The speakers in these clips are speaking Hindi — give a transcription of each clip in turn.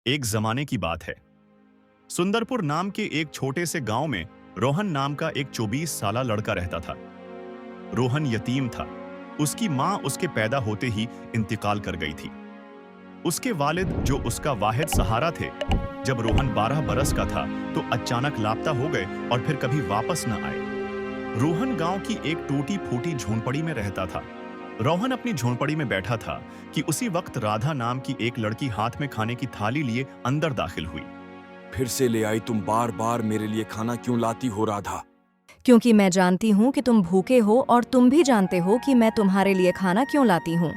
एक जमाने की बात है। सुंदरपुर नाम के एक छोटे से गांव में रोहन नाम का एक 24 साला लड़का रहता था। रोहन यतीम था। उसकी मां उसके पैदा होते ही इंतकाल कर गई थी। उसके वालिद जो उसका वाहिद सहारा थे, जब रोहन 12 बरस का था तो अचानक लापता हो गए और फिर कभी वापस न आए। रोहन गांव की एक टूटी फूटी झोंपड़ी में रहता था। रोहन अपनी झोंपड़ी में बैठा था कि उसी वक्त राधा नाम की एक लड़की हाथ में खाने की थाली लिए अंदर दाखिल हुई। फिर से ले आई तुम बार बार मेरे लिए खाना क्यों लाती हो राधा? क्योंकि मैं जानती हूँ कि तुम भूखे हो और तुम भी जानते हो कि मैं तुम्हारे लिए खाना क्यों लाती हूँ।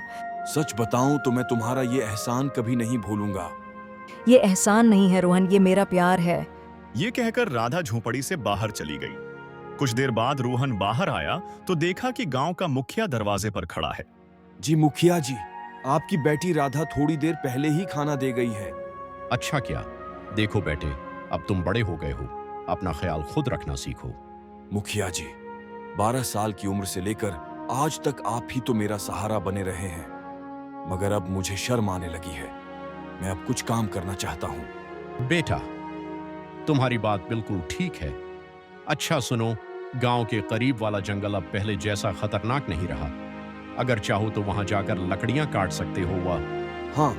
सच बताऊं तो मैं तुम्हारा ये एहसान कभी नहीं भूलूंगा। ये एहसान नहीं है रोहन, ये मेरा प्यार है। ये कहकर राधा झोंपड़ी से बाहर चली गई। कुछ देर बाद रोहन बाहर आया तो देखा कि गांव का मुखिया दरवाजे पर खड़ा है। जी मुखिया जी, आपकी बेटी राधा थोड़ी देर पहले ही खाना दे गई है। अच्छा क्या? देखो बेटे, अब तुम बड़े हो गए हो, अपना ख्याल खुद रखना सीखो। मुखिया जी, 12 साल की उम्र से लेकर आज तक आप ही तो मेरा सहारा बने रहे हैं, मगर अब मुझे शर्म आने लगी है। मैं अब कुछ काम करना चाहता हूँ। बेटा, तुम्हारी बात बिल्कुल ठीक है। अच्छा सुनो, गांव के करीब वाला जंगल अब पहले जैसा खतरनाक नहीं रहा। अगर चाहो तो वहां जाकर लकड़ियां काट सकते हो। वह हाँ,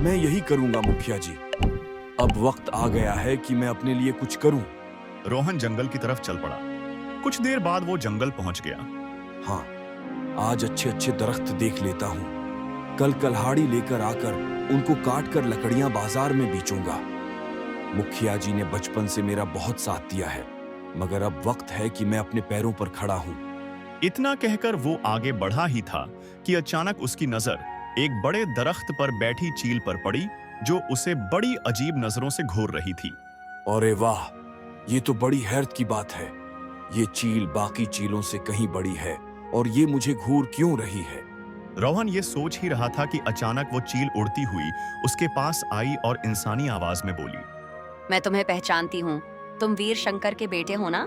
मैं यही करूंगा मुखिया जी। अब वक्त आ गया है कि मैं अपने लिए कुछ करूं। रोहन जंगल की तरफ चल पड़ा। कुछ देर बाद वो जंगल पहुंच गया। हाँ, आज अच्छे अच्छे दरख्त देख लेता हूँ। कल कल्हाड़ी लेकर आकर उनको काट कर लकड़ियां बाजार में बेचूंगा। मुखिया जी ने बचपन से मेरा बहुत साथ दिया है, मगर अब वक्त है कि मैं अपने पैरों पर खड़ा हूँ। इतना कहकर वो आगे बढ़ा ही था कि अचानक उसकी नजर एक बड़े दरख्त पर बैठी चील पर पड़ी, जो उसे बड़ी अजीब नजरों से घूर रही थी। अरे वाह, ये तो बड़ी हैरत की बात है। ये चील बाकी चीलों से कहीं बड़ी है और ये मुझे घूर क्यों रही है? रोहन ये सोच ही रहा था कि अचानक वो चील उड़ती हुई उसके पास आई और इंसानी आवाज में बोली, मैं तुम्हें पहचानती हूँ। तुम वीर शंकर के बेटे हो ना?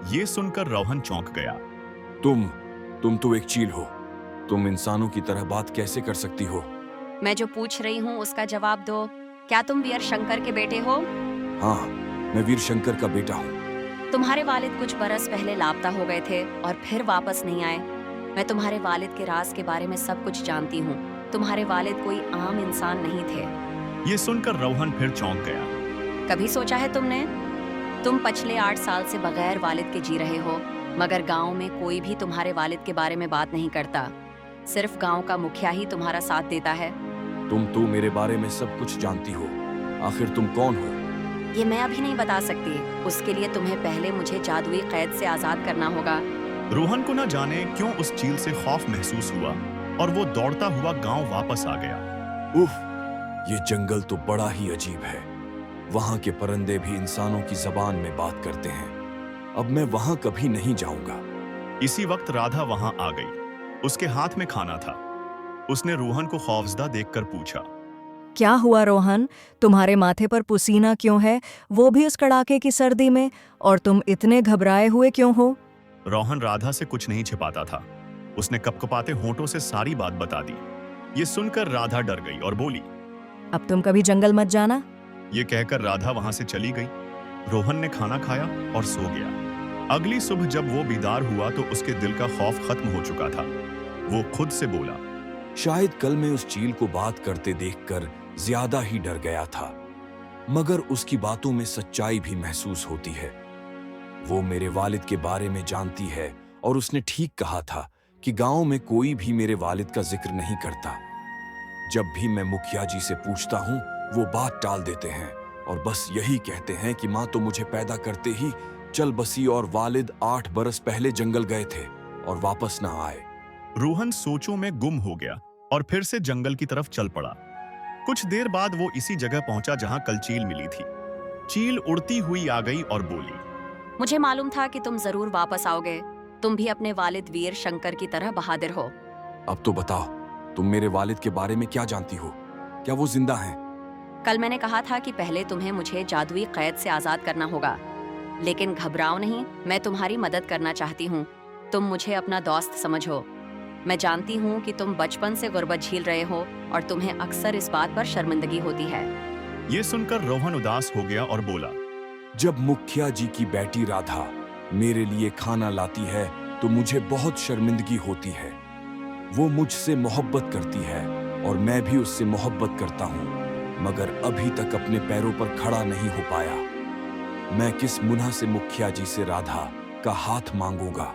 ये सुनकर रोहन चौंक गया। तुम तो एक चील हो। तुम इंसानों की तरह बात कैसे कर सकती हो? मैं जो पूछ रही हूँ उसका जवाब दो। क्या तुम वीर शंकर के बेटे हो? हाँ, मैं वीर शंकर का बेटा हूँ। तुम्हारे वालिद कुछ बरस पहले लापता हो गए थे और फिर वापस नहीं आए। मैं तुम्हारे वालिद के राज के बारे में सब कुछ जानती हूँ। तुम्हारे वालिद कोई आम इंसान नहीं थे। ये सुनकर रोहन फिर चौंक गया। कभी सोचा है तुमने? तुम पिछले 8 साल से बगैर वालिद के जी रहे हो, मगर गांव में कोई भी तुम्हारे वालिद के बारे में बात नहीं करता। सिर्फ गांव का मुखिया ही तुम्हारा साथ देता है। तुम तो मेरे बारे में सब कुछ जानती हो। आखिर तुम कौन हो? ये मैं अभी नहीं बता सकती। उसके लिए तुम्हें पहले मुझे जादुई कैद से आजाद करना होगा। रोहन को न जाने क्यों उस चील से खौफ महसूस हुआ और वो दौड़ता हुआ गांव वापस आ गया। उफ, ये जंगल तो बड़ा ही अजीब है। वहां के परिंदे भी इंसानों की जबान में बात करते हैं। अब मैं वहां कभी नहीं जाऊंगा। इसी वक्त राधा वहां आ गई। उसके हाथ में खाना था। उसने रोहन को खौफजदा देखकर पूछा, क्या हुआ रोहन, तुम्हारे माथे पर पसीना क्यों है, वो भी उस कड़ाके की सर्दी में? और तुम इतने घबराए हुए क्यों हो? रोहन राधा से कुछ नहीं छिपाता था। उसने कपकपाते होंठों से सारी बात बता दी। ये सुनकर राधा डर गई और बोली, अब तुम कभी जंगल मत जाना। ये कहकर राधा वहां से चली गई। रोहन ने खाना खाया और सो गया। अगली सुबह जब वो बीदार हुआ तो उसके दिल का खौफ खत्म हो चुका था। वो खुद से बोला, शायद कल मैं उस चील को बात करते देखकर ज्यादा ही डर गया था, मगर उसकी बातों में सच्चाई भी महसूस होती है। वो मेरे वालिद के बारे में जानती है और उसने ठीक कहा था कि गांव में कोई भी मेरे वालिद का जिक्र नहीं करता। जब भी मैं मुखिया जी से पूछता हूँ, वो बात टाल देते हैं और बस यही कहते हैं कि माँ तो मुझे पैदा करते ही चल बसी और वालिद 8 बरस पहले जंगल गए थे और वापस ना आए। रोहन सोचों में गुम हो गया और फिर से जंगल की तरफ चल पड़ा। कुछ देर बाद वो इसी जगह पहुंचा जहां कल चील मिली थी। चील उड़ती हुई आ गई और बोली, मुझे मालूम था कि तुम जरूर वापस आओगे। तुम भी अपने वालिद वीर शंकर की तरह बहादुर हो। अब तो बताओ, तुम मेरे वालिद के बारे में क्या जानती हो? क्या वो जिंदा हैं? कल मैंने कहा था कि पहले तुम्हें मुझे जादुई कैद से आजाद करना होगा, लेकिन घबराओ नहीं, मैं तुम्हारी मदद करना चाहती हूँ। तुम मुझे अपना दोस्त समझो। मैं जानती हूँ कि तुम बचपन से गुर्बत झेल रहे हो और तुम्हें अक्सर इस बात पर शर्मिंदगी होती है। ये सुनकर रोहन उदास हो गया और बोला, जब मुखिया जी की बेटी राधा मेरे लिए खाना लाती है तो मुझे बहुत शर्मिंदगी होती है। वो मुझसे मोहब्बत करती है और मैं भी उससे मोहब्बत करता हूँ, मगर अभी तक अपने पैरों पर खड़ा नहीं हो पाया। मैं किस मुन्ना से मुखिया जी से राधा का हाथ मांगूंगा।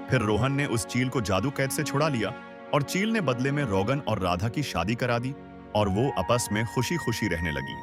फिर रोहन ने उस चील को जादू कैद से छुड़ा लिया और चील ने बदले में रोगन और राधा की शादी करा दी और वो आपस में खुशी खुशी रहने लगी।